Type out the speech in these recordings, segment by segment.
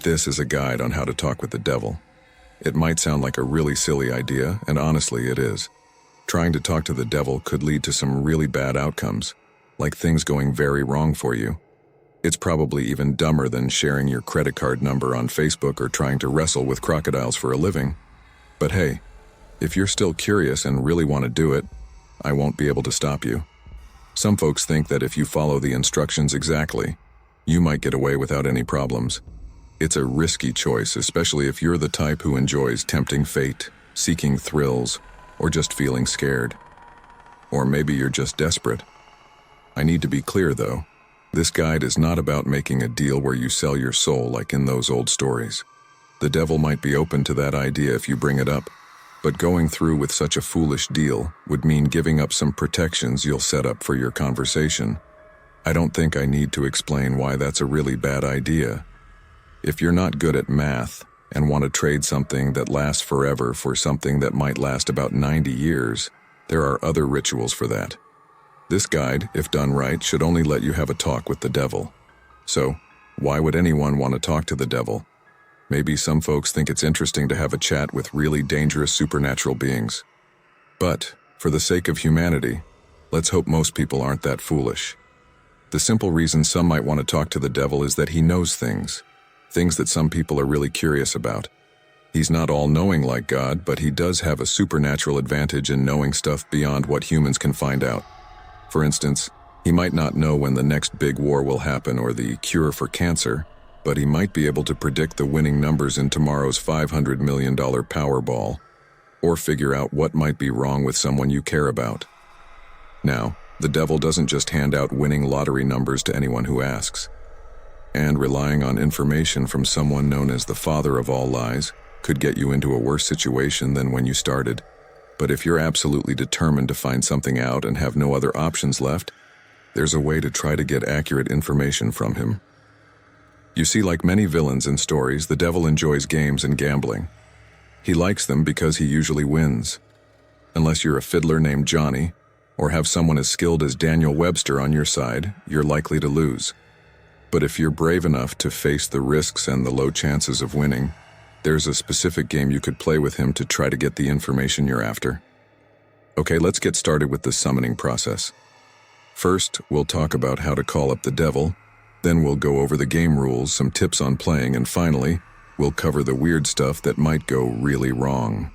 This is a guide on how to talk with the devil. It might sound like a really silly idea, and honestly it is. Trying to talk to the devil could lead to some really bad outcomes, like things going very wrong for you. It's probably even dumber than sharing your credit card number on Facebook or trying to wrestle with crocodiles for a living. But hey, if you're still curious and really want to do it, I won't be able to stop you. Some folks think that if you follow the instructions exactly, you might get away without any problems. It's a risky choice, especially if you're the type who enjoys tempting fate, seeking thrills, or just feeling scared. Or maybe you're just desperate. I need to be clear though, this guide is not about making a deal where you sell your soul like in those old stories. The devil might be open to that idea if you bring it up, but going through with such a foolish deal would mean giving up some protections you'll set up for your conversation. I don't think I need to explain why that's a really bad idea. If you're not good at math and want to trade something that lasts forever for something that might last about 90 years, there are other rituals for that. This guide, if done right, should only let you have a talk with the devil. So, why would anyone want to talk to the devil? Maybe some folks think it's interesting to have a chat with really dangerous supernatural beings. But, for the sake of humanity, let's hope most people aren't that foolish. The simple reason some might want to talk to the devil is that he knows things that some people are really curious about. He's not all-knowing like God, but he does have a supernatural advantage in knowing stuff beyond what humans can find out. For instance, he might not know when the next big war will happen or the cure for cancer, but he might be able to predict the winning numbers in tomorrow's $500 million Powerball, or figure out what might be wrong with someone you care about. Now, the devil doesn't just hand out winning lottery numbers to anyone who asks. And relying on information from someone known as the father of all lies could get you into a worse situation than when you started. But if you're absolutely determined to find something out and have no other options left, there's a way to try to get accurate information from him. You see, like many villains in stories, the devil enjoys games and gambling. He likes them because he usually wins. Unless you're a fiddler named Johnny, or have someone as skilled as Daniel Webster on your side, you're likely to lose. But if you're brave enough to face the risks and the low chances of winning, there's a specific game you could play with him to try to get the information you're after. Okay, let's get started with the summoning process. First, we'll talk about how to call up the devil, then we'll go over the game rules, some tips on playing, and finally, we'll cover the weird stuff that might go really wrong.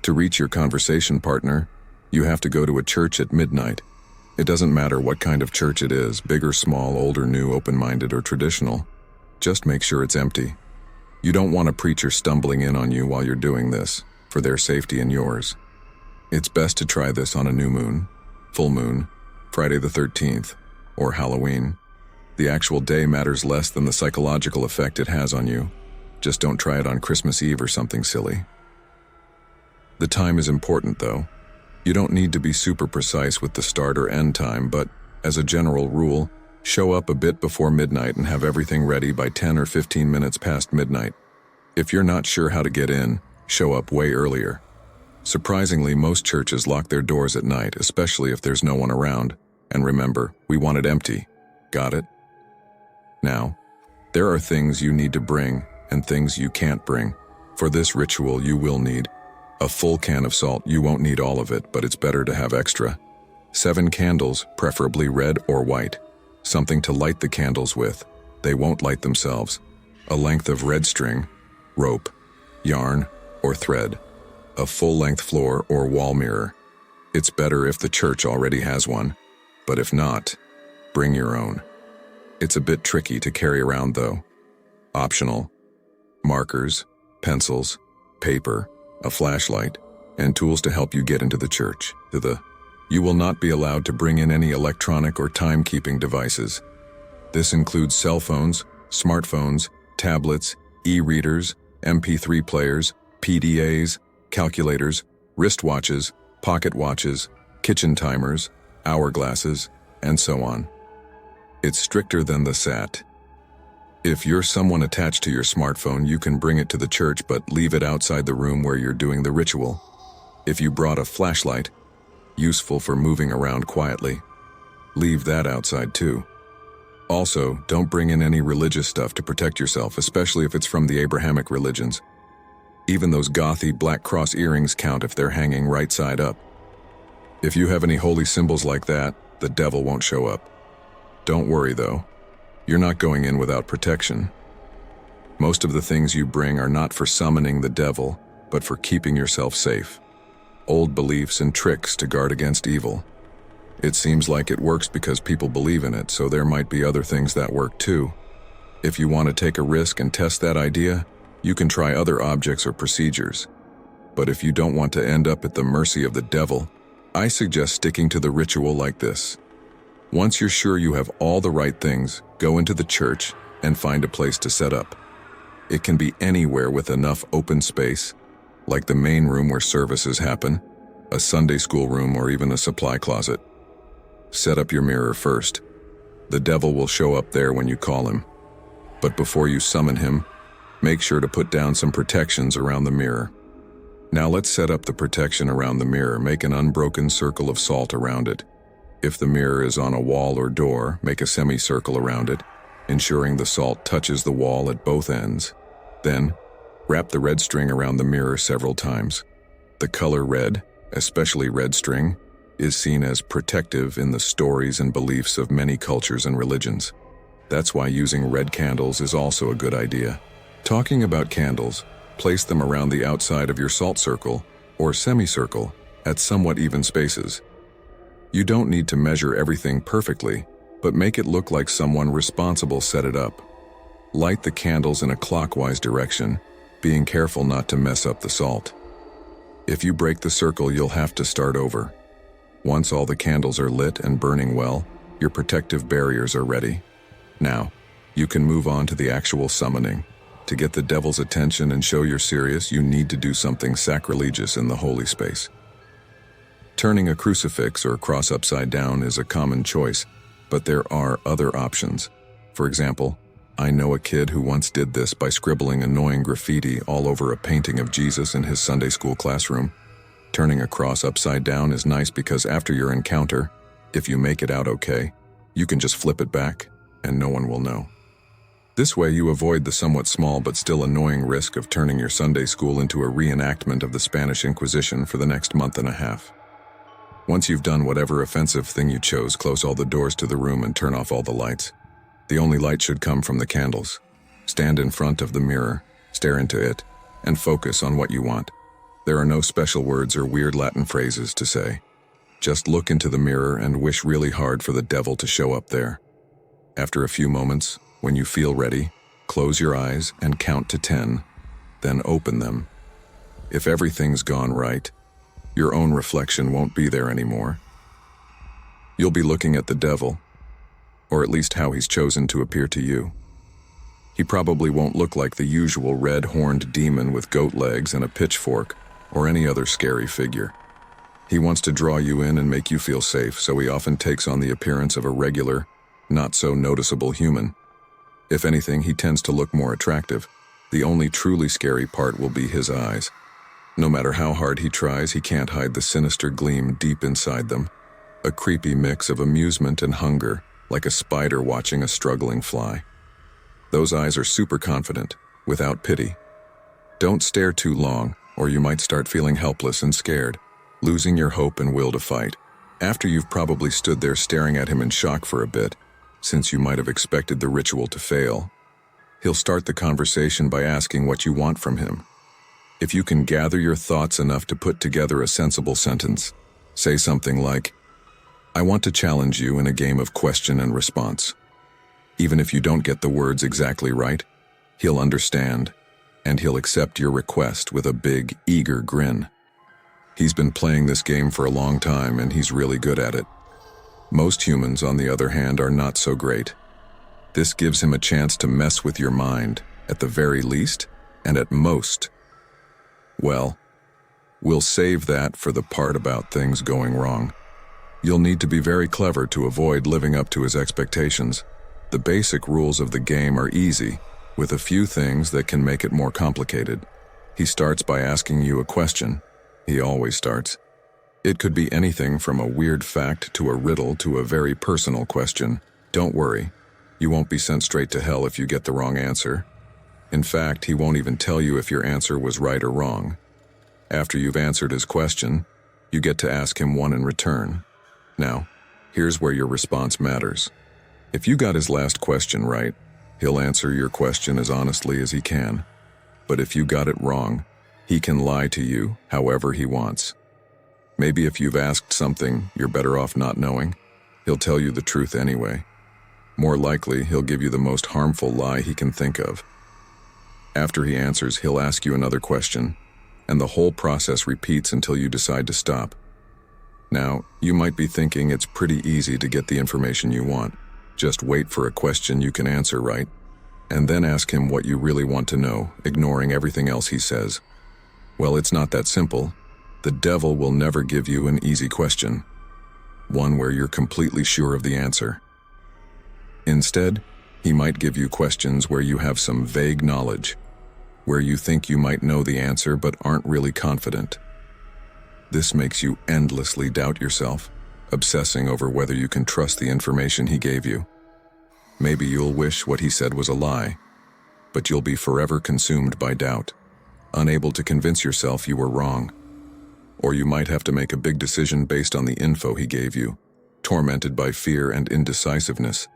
To reach your conversation partner, you have to go to a church at midnight. It doesn't matter what kind of church it is, big or small, old or new, open-minded or traditional. Just make sure it's empty. You don't want a preacher stumbling in on you while you're doing this, for their safety and yours. It's best to try this on a new moon, full moon, Friday the 13th, or Halloween. The actual day matters less than the psychological effect it has on you. Just don't try it on Christmas Eve or something silly. The time is important though. You don't need to be super precise with the start or end time, but, as a general rule, show up a bit before midnight and have everything ready by 10 or 15 minutes past midnight. If you're not sure how to get in, show up way earlier. Surprisingly, most churches lock their doors at night, especially if there's no one around. And remember, we want it empty. Got it? Now, there are things you need to bring and things you can't bring. For this ritual, you will need a full can of salt. You won't need all of it, but it's better to have extra. 7 candles, preferably red or white. Something to light the candles with. They won't light themselves. A length of red string, rope, yarn, or thread. A full-length floor or wall mirror. It's better if the church already has one, but if not, bring your own. It's a bit tricky to carry around though. Optional: markers, pencils, paper, a flashlight, and tools to help you get into the church. You will not be allowed to bring in any electronic or timekeeping devices. This includes cell phones, smartphones, tablets, e-readers, MP3 players, PDAs, calculators, wristwatches, pocket watches, kitchen timers, hourglasses, and so on. It's stricter than the SAT. If you're someone attached to your smartphone, you can bring it to the church but leave it outside the room where you're doing the ritual. If you brought a flashlight, useful for moving around quietly, leave that outside too. Also, don't bring in any religious stuff to protect yourself, especially if it's from the Abrahamic religions. Even those gothy black cross earrings count if they're hanging right side up. If you have any holy symbols like that, the devil won't show up. Don't worry though, you're not going in without protection. Most of the things you bring are not for summoning the devil, but for keeping yourself safe. Old beliefs and tricks to guard against evil. It seems like it works because people believe in it, so there might be other things that work too. If you want to take a risk and test that idea, you can try other objects or procedures. But if you don't want to end up at the mercy of the devil, I suggest sticking to the ritual like this. Once you're sure you have all the right things, go into the church and find a place to set up. It can be anywhere with enough open space, like the main room where services happen, a Sunday school room, or even a supply closet. Set up your mirror first. The devil will show up there when you call him. But before you summon him, make sure to put down some protections around the mirror. Now let's set up the protection around the mirror. Make an unbroken circle of salt around it. If the mirror is on a wall or door, make a semicircle around it, ensuring the salt touches the wall at both ends. Then, wrap the red string around the mirror several times. The color red, especially red string, is seen as protective in the stories and beliefs of many cultures and religions. That's why using red candles is also a good idea. Talking about candles, place them around the outside of your salt circle or semicircle at somewhat even spaces. You don't need to measure everything perfectly, but make it look like someone responsible set it up. Light the candles in a clockwise direction, being careful not to mess up the salt. If you break the circle, you'll have to start over. Once all the candles are lit and burning well, your protective barriers are ready. Now, you can move on to the actual summoning. To get the devil's attention and show you're serious, you need to do something sacrilegious in the holy space. Turning a crucifix or cross upside down is a common choice, but there are other options. For example, I know a kid who once did this by scribbling annoying graffiti all over a painting of Jesus in his Sunday school classroom. Turning a cross upside down is nice because after your encounter, if you make it out okay, you can just flip it back and no one will know. This way you avoid the somewhat small but still annoying risk of turning your Sunday school into a reenactment of the Spanish Inquisition for the next month and a half. Once you've done whatever offensive thing you chose, close all the doors to the room and turn off all the lights. The only light should come from the candles. Stand in front of the mirror, stare into it, and focus on what you want. There are no special words or weird Latin phrases to say. Just look into the mirror and wish really hard for the devil to show up there. After a few moments, when you feel ready, close your eyes and count to 10, then open them. If everything's gone right, your own reflection won't be there anymore. You'll be looking at the devil, or at least how he's chosen to appear to you. He probably won't look like the usual red-horned demon with goat legs and a pitchfork, or any other scary figure. He wants to draw you in and make you feel safe, so he often takes on the appearance of a regular, not-so-noticeable human. If anything, he tends to look more attractive. The only truly scary part will be his eyes. No matter how hard he tries, he can't hide the sinister gleam deep inside them. A creepy mix of amusement and hunger, like a spider watching a struggling fly. Those eyes are super confident, without pity. Don't stare too long, or you might start feeling helpless and scared, losing your hope and will to fight. After you've probably stood there staring at him in shock for a bit, since you might have expected the ritual to fail, he'll start the conversation by asking what you want from him. If you can gather your thoughts enough to put together a sensible sentence, say something like, "I want to challenge you in a game of question and response." Even if you don't get the words exactly right, he'll understand, and he'll accept your request with a big, eager grin. He's been playing this game for a long time, and he's really good at it. Most humans, on the other hand, are not so great. This gives him a chance to mess with your mind, at the very least, and at most. Well, we'll save that for the part about things going wrong. You'll need to be very clever to avoid living up to his expectations. The basic rules of the game are easy, with a few things that can make it more complicated. He starts by asking you a question. He always starts. It could be anything from a weird fact to a riddle to a very personal question. Don't worry. You won't be sent straight to hell if you get the wrong answer. In fact, he won't even tell you if your answer was right or wrong. After you've answered his question, you get to ask him one in return. Now, here's where your response matters. If you got his last question right, he'll answer your question as honestly as he can. But if you got it wrong, he can lie to you however he wants. Maybe if you've asked something you're better off not knowing, he'll tell you the truth anyway. More likely, he'll give you the most harmful lie he can think of. After he answers, he'll ask you another question, and the whole process repeats until you decide to stop. Now, you might be thinking it's pretty easy to get the information you want. Just wait for a question you can answer right, and then ask him what you really want to know, ignoring everything else he says. Well, it's not that simple. The devil will never give you an easy question, one where you're completely sure of the answer. Instead, he might give you questions where you have some vague knowledge, where you think you might know the answer but aren't really confident. This makes you endlessly doubt yourself, obsessing over whether you can trust the information he gave you. Maybe you'll wish what he said was a lie, but you'll be forever consumed by doubt, unable to convince yourself you were wrong. Or you might have to make a big decision based on the info he gave you, tormented by fear and indecisiveness.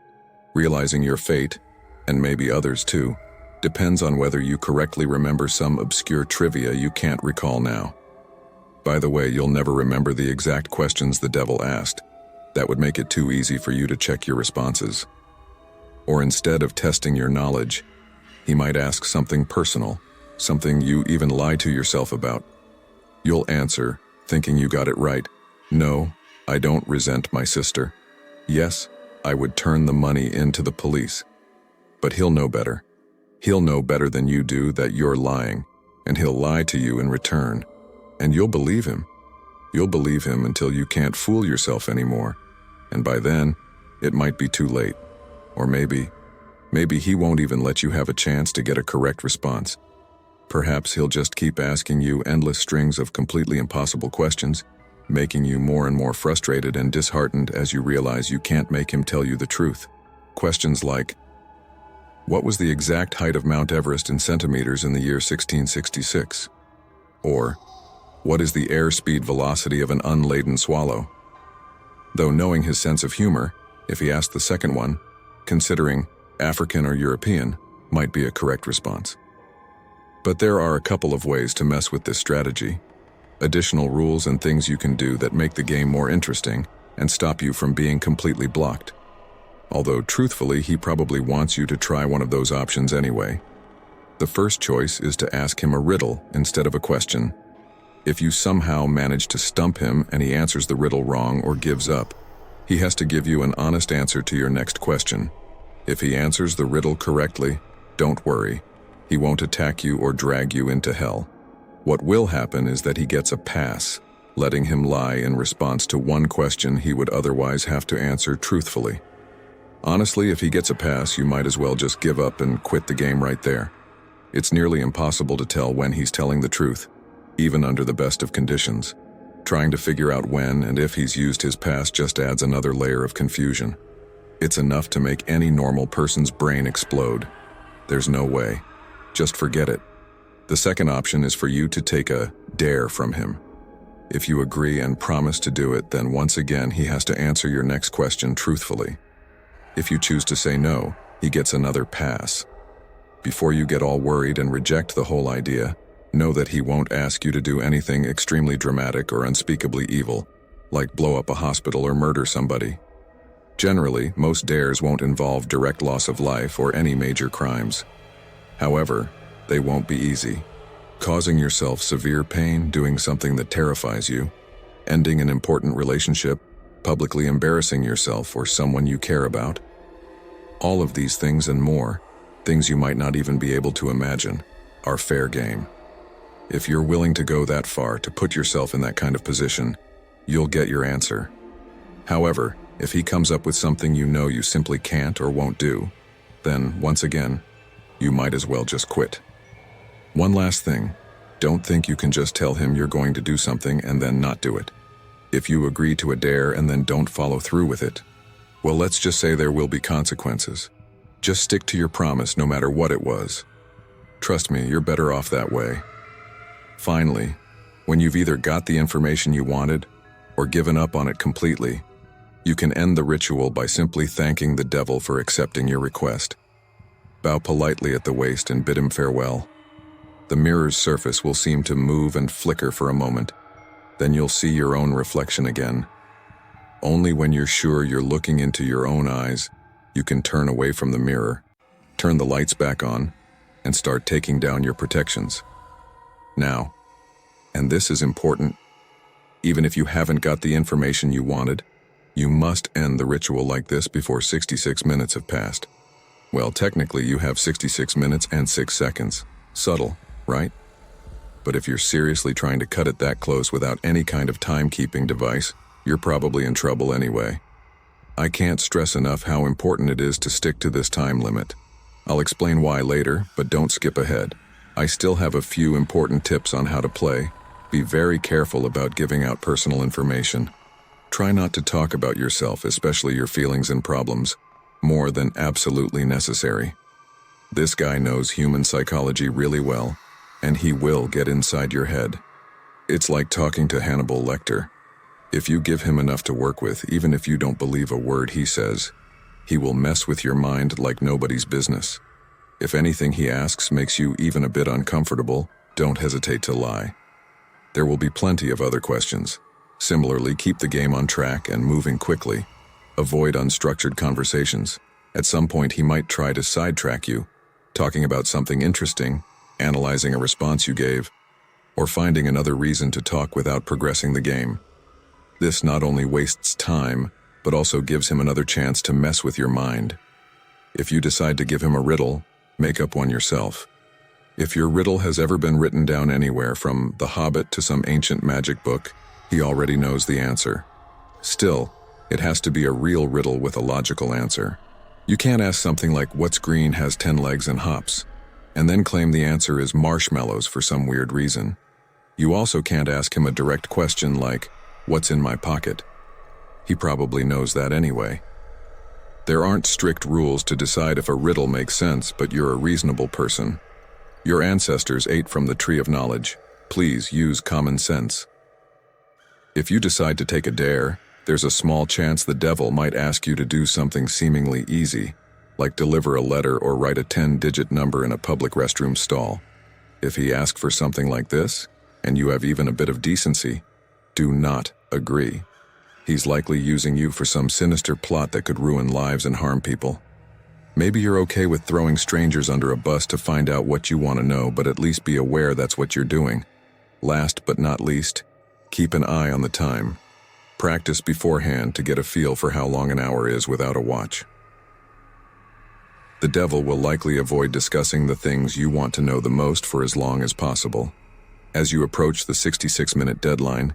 Realizing your fate, and maybe others too, depends on whether you correctly remember some obscure trivia you can't recall now. By the way, you'll never remember the exact questions the devil asked. That would make it too easy for you to check your responses. Or instead of testing your knowledge, he might ask something personal, something you even lie to yourself about. You'll answer, thinking you got it right. No, I don't resent my sister. Yes, I would turn the money into the police. But he'll know better. He'll know better than you do that you're lying, and he'll lie to you in return. And you'll believe him. You'll believe him until you can't fool yourself anymore. And by then, it might be too late. Or maybe he won't even let you have a chance to get a correct response. Perhaps he'll just keep asking you endless strings of completely impossible questions, making you more and more frustrated and disheartened as you realize you can't make him tell you the truth. Questions like, what was the exact height of Mount Everest in centimeters in the year 1666? Or, what is the airspeed velocity of an unladen swallow? Though knowing his sense of humor, if he asked the second one, considering African or European might be a correct response. But there are a couple of ways to mess with this strategy. Additional rules and things you can do that make the game more interesting and stop you from being completely blocked. Although truthfully, he probably wants you to try one of those options anyway. The first choice is to ask him a riddle instead of a question. If you somehow manage to stump him and he answers the riddle wrong or gives up, he has to give you an honest answer to your next question. If he answers the riddle correctly, don't worry. He won't attack you or drag you into hell. What will happen is that he gets a pass, letting him lie in response to one question he would otherwise have to answer truthfully. Honestly, if he gets a pass, you might as well just give up and quit the game right there. It's nearly impossible to tell when he's telling the truth, even under the best of conditions. Trying to figure out when and if he's used his pass just adds another layer of confusion. It's enough to make any normal person's brain explode. There's no way. Just forget it. The second option is for you to take a dare from him. If you agree and promise to do it, then once again he has to answer your next question truthfully. If you choose to say no, he gets another pass. Before you get all worried and reject the whole idea, know that he won't ask you to do anything extremely dramatic or unspeakably evil, like blow up a hospital or murder somebody. Generally, most dares won't involve direct loss of life or any major crimes. However, they won't be easy. Causing yourself severe pain, doing something that terrifies you, ending an important relationship, publicly embarrassing yourself or someone you care about. All of these things and more, things you might not even be able to imagine, are fair game. If you're willing to go that far to put yourself in that kind of position, you'll get your answer. However, if he comes up with something you know you simply can't or won't do, then, once again, you might as well just quit. One last thing, don't think you can just tell him you're going to do something and then not do it. If you agree to a dare and then don't follow through with it, well, let's just say there will be consequences. Just stick to your promise no matter what it was. Trust me, you're better off that way. Finally, when you've either got the information you wanted or given up on it completely, you can end the ritual by simply thanking the devil for accepting your request. Bow politely at the waist and bid him farewell. The mirror's surface will seem to move and flicker for a moment. Then you'll see your own reflection again. Only when you're sure you're looking into your own eyes, you can turn away from the mirror, turn the lights back on, and start taking down your protections. Now, and this is important, even if you haven't got the information you wanted, you must end the ritual like this before 66 minutes have passed. Well, technically you have 66 minutes and 6 seconds. Subtle, right? But if you're seriously trying to cut it that close without any kind of timekeeping device, you're probably in trouble anyway. I can't stress enough how important it is to stick to this time limit. I'll explain why later, but don't skip ahead. I still have a few important tips on how to play. Be very careful about giving out personal information. Try not to talk about yourself, especially your feelings and problems, more than absolutely necessary. This guy knows human psychology really well, and he will get inside your head. It's like talking to Hannibal Lecter. If you give him enough to work with, even if you don't believe a word he says, he will mess with your mind like nobody's business. If anything he asks makes you even a bit uncomfortable, don't hesitate to lie. There will be plenty of other questions. Similarly, keep the game on track and moving quickly. Avoid unstructured conversations. At some point he might try to sidetrack you, talking about something interesting, analyzing a response you gave, or finding another reason to talk without progressing the game. This not only wastes time, but also gives him another chance to mess with your mind. If you decide to give him a riddle, make up one yourself. If your riddle has ever been written down anywhere, from The Hobbit to some ancient magic book, he already knows the answer. Still, it has to be a real riddle with a logical answer. You can't ask something like, "What's green, has 10 legs and hops?" and then claim the answer is marshmallows for some weird reason. You also can't ask him a direct question like, "What's in my pocket?" He probably knows that anyway. There aren't strict rules to decide if a riddle makes sense, but you're a reasonable person. Your ancestors ate from the tree of knowledge. Please use common sense. If you decide to take a dare, there's a small chance the devil might ask you to do something seemingly easy, like deliver a letter or write a 10-digit number in a public restroom stall. If he asks for something like this, and you have even a bit of decency, do not agree. He's likely using you for some sinister plot that could ruin lives and harm people. Maybe you're okay with throwing strangers under a bus to find out what you want to know, but at least be aware that's what you're doing. Last but not least, keep an eye on the time. Practice beforehand to get a feel for how long an hour is without a watch. The devil will likely avoid discussing the things you want to know the most for as long as possible. As you approach the 66-minute deadline,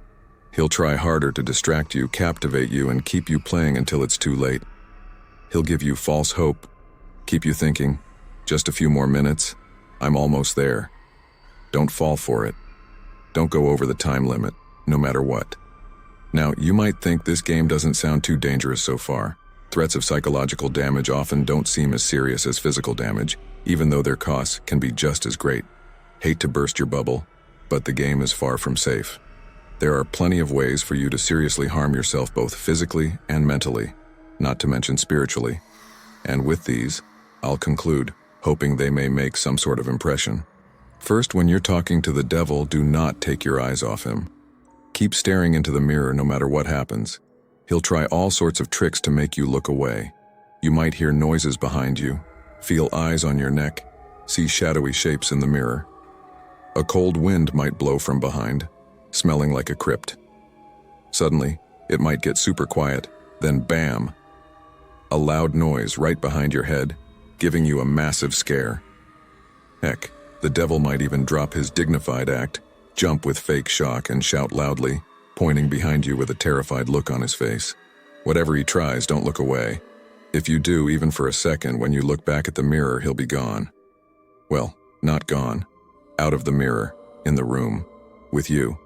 he'll try harder to distract you, captivate you, and keep you playing until it's too late. He'll give you false hope, keep you thinking, "Just a few more minutes, I'm almost there." Don't fall for it. Don't go over the time limit, no matter what. Now, you might think this game doesn't sound too dangerous so far. Threats of psychological damage often don't seem as serious as physical damage, even though their costs can be just as great. Hate to burst your bubble, but the game is far from safe. There are plenty of ways for you to seriously harm yourself both physically and mentally, not to mention spiritually. And with these, I'll conclude, hoping they may make some sort of impression. First, when you're talking to the devil, do not take your eyes off him. Keep staring into the mirror no matter what happens. He'll try all sorts of tricks to make you look away. You might hear noises behind you, feel eyes on your neck, see shadowy shapes in the mirror. A cold wind might blow from behind, smelling like a crypt. Suddenly, it might get super quiet, then bam! A loud noise right behind your head, giving you a massive scare. Heck, the devil might even drop his dignified act, jump with fake shock, and shout loudly, pointing behind you with a terrified look on his face. Whatever he tries, don't look away. If you do, even for a second, when you look back at the mirror, he'll be gone. Well, not gone. Out of the mirror, in the room, with you.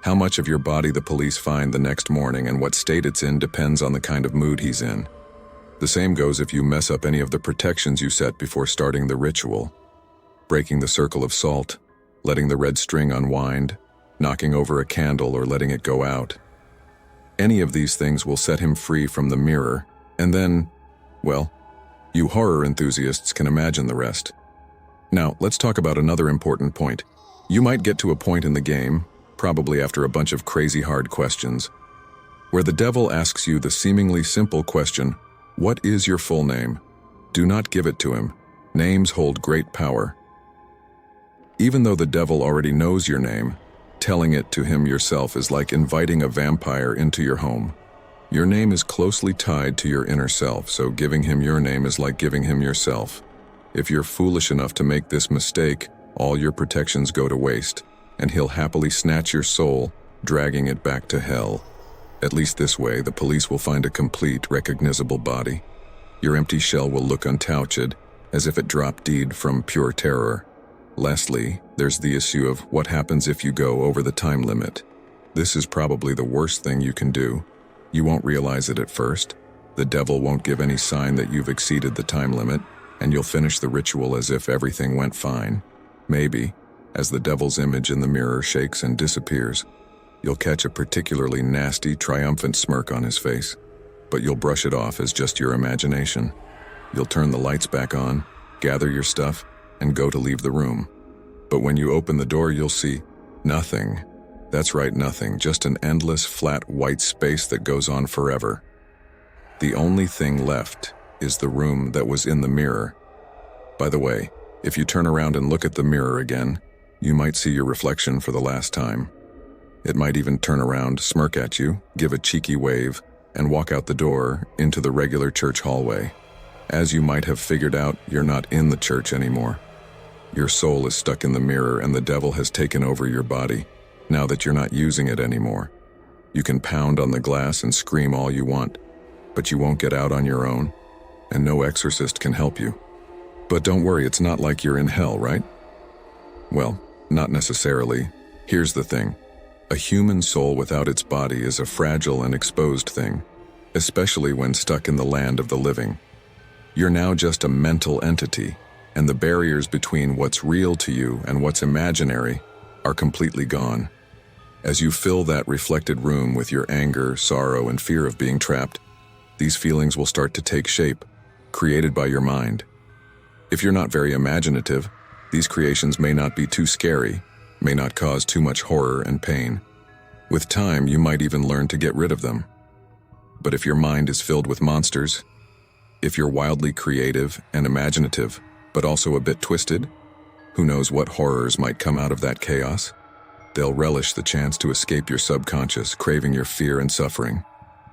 How much of your body the police find the next morning and what state it's in depends on the kind of mood he's in. The same goes if you mess up any of the protections you set before starting the ritual. Breaking the circle of salt, letting the red string unwind, knocking over a candle or letting it go out. Any of these things will set him free from the mirror, and then, well, you horror enthusiasts can imagine the rest. Now, let's talk about another important point. You might get to a point in the game, probably after a bunch of crazy hard questions, where the devil asks you the seemingly simple question, "What is your full name?" Do not give it to him. Names hold great power. Even though the devil already knows your name, telling it to him yourself is like inviting a vampire into your home. Your name is closely tied to your inner self, so giving him your name is like giving him yourself. If you're foolish enough to make this mistake, all your protections go to waste, and he'll happily snatch your soul, dragging it back to hell. At least this way, the police will find a complete, recognizable body. Your empty shell will look untouched, as if it dropped dead from pure terror. Lastly, there's the issue of what happens if you go over the time limit. This is probably the worst thing you can do. You won't realize it at first. The devil won't give any sign that you've exceeded the time limit, and you'll finish the ritual as if everything went fine. Maybe, as the devil's image in the mirror shakes and disappears, you'll catch a particularly nasty, triumphant smirk on his face, but you'll brush it off as just your imagination. You'll turn the lights back on, gather your stuff, and go to leave the room. But when you open the door, you'll see nothing. That's right, nothing, just an endless, flat, white space that goes on forever. The only thing left is the room that was in the mirror. By the way, if you turn around and look at the mirror again, you might see your reflection for the last time. It might even turn around, smirk at you, give a cheeky wave, and walk out the door into the regular church hallway. As you might have figured out, you're not in the church anymore. Your soul is stuck in the mirror and the devil has taken over your body, now that you're not using it anymore. You can pound on the glass and scream all you want, but you won't get out on your own, and no exorcist can help you. But don't worry, it's not like you're in hell, right? Well, not necessarily. Here's the thing. A human soul without its body is a fragile and exposed thing, especially when stuck in the land of the living. You're now just a mental entity, and the barriers between what's real to you and what's imaginary are completely gone. As you fill that reflected room with your anger, sorrow, and fear of being trapped, these feelings will start to take shape, created by your mind. If you're not very imaginative, these creations may not be too scary, may not cause too much horror and pain. With time, you might even learn to get rid of them. But if your mind is filled with monsters, if you're wildly creative and imaginative, but also a bit twisted, who knows what horrors might come out of that chaos? They'll relish the chance to escape your subconscious, craving your fear and suffering.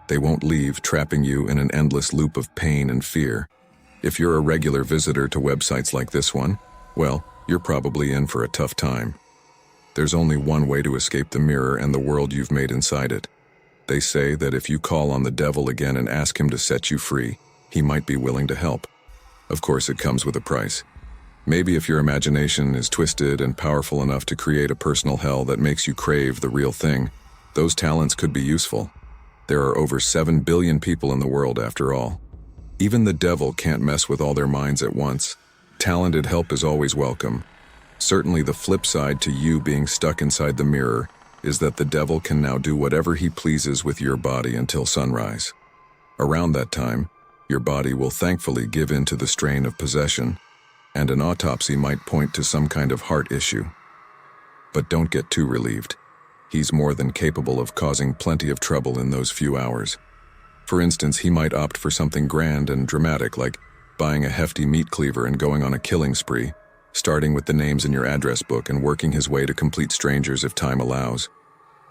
They won't leave, trapping you in an endless loop of pain and fear. If you're a regular visitor to websites like this one, well, you're probably in for a tough time. There's only one way to escape the mirror and the world you've made inside it. They say that if you call on the devil again and ask him to set you free, he might be willing to help. Of course, it comes with a price. Maybe if your imagination is twisted and powerful enough to create a personal hell that makes you crave the real thing, those talents could be useful. There are over 7 billion people in the world after all. Even the devil can't mess with all their minds at once. Talented help is always welcome. Certainly the flip side to you being stuck inside the mirror is that the devil can now do whatever he pleases with your body until sunrise. Around that time, your body will thankfully give in to the strain of possession, and an autopsy might point to some kind of heart issue. But don't get too relieved. He's more than capable of causing plenty of trouble in those few hours. For instance, he might opt for something grand and dramatic like buying a hefty meat cleaver and going on a killing spree, starting with the names in your address book and working his way to complete strangers if time allows.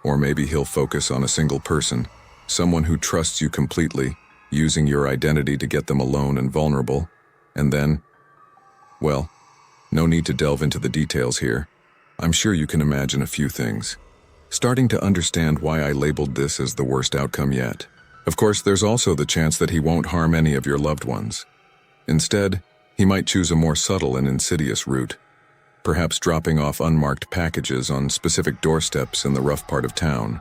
Or maybe he'll focus on a single person, someone who trusts you completely, using your identity to get them alone and vulnerable, and then, well, no need to delve into the details here. I'm sure you can imagine a few things. Starting to understand why I labeled this as the worst outcome yet. Of course, there's also the chance that he won't harm any of your loved ones. Instead, he might choose a more subtle and insidious route, perhaps dropping off unmarked packages on specific doorsteps in the rough part of town,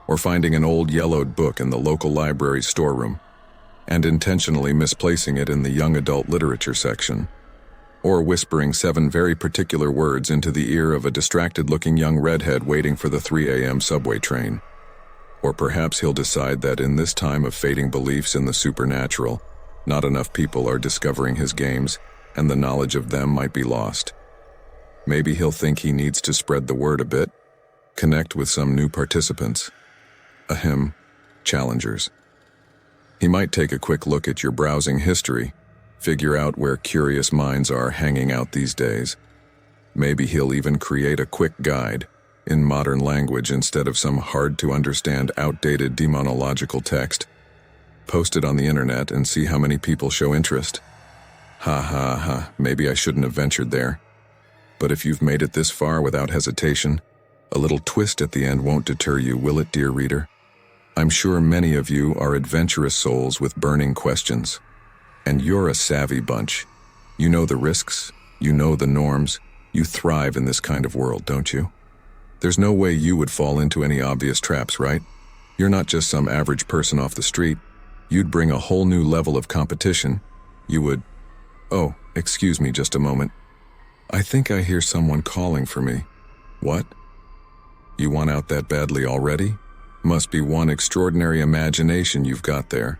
or finding an old yellowed book in the local library's storeroom. and intentionally misplacing it in the young adult literature section, or whispering 7 very particular words into the ear of a distracted-looking young redhead waiting for the 3 a.m. subway train. Or perhaps he'll decide that in this time of fading beliefs in the supernatural, not enough people are discovering his games, and the knowledge of them might be lost. Maybe he'll think he needs to spread the word a bit, connect with some new participants. Ahem, challengers. He might take a quick look at your browsing history, figure out where curious minds are hanging out these days. Maybe he'll even create a quick guide, in modern language instead of some hard-to-understand, outdated demonological text. Post it on the internet and see how many people show interest. Ha ha ha, maybe I shouldn't have ventured there. But if you've made it this far without hesitation, a little twist at the end won't deter you, will it, dear reader? I'm sure many of you are adventurous souls with burning questions. And you're a savvy bunch. You know the risks, you know the norms, you thrive in this kind of world, don't you? There's no way you would fall into any obvious traps, right? You're not just some average person off the street. You'd bring a whole new level of competition. You would... Oh, excuse me just a moment. I think I hear someone calling for me. What? You want out that badly already? Must be one extraordinary imagination you've got there.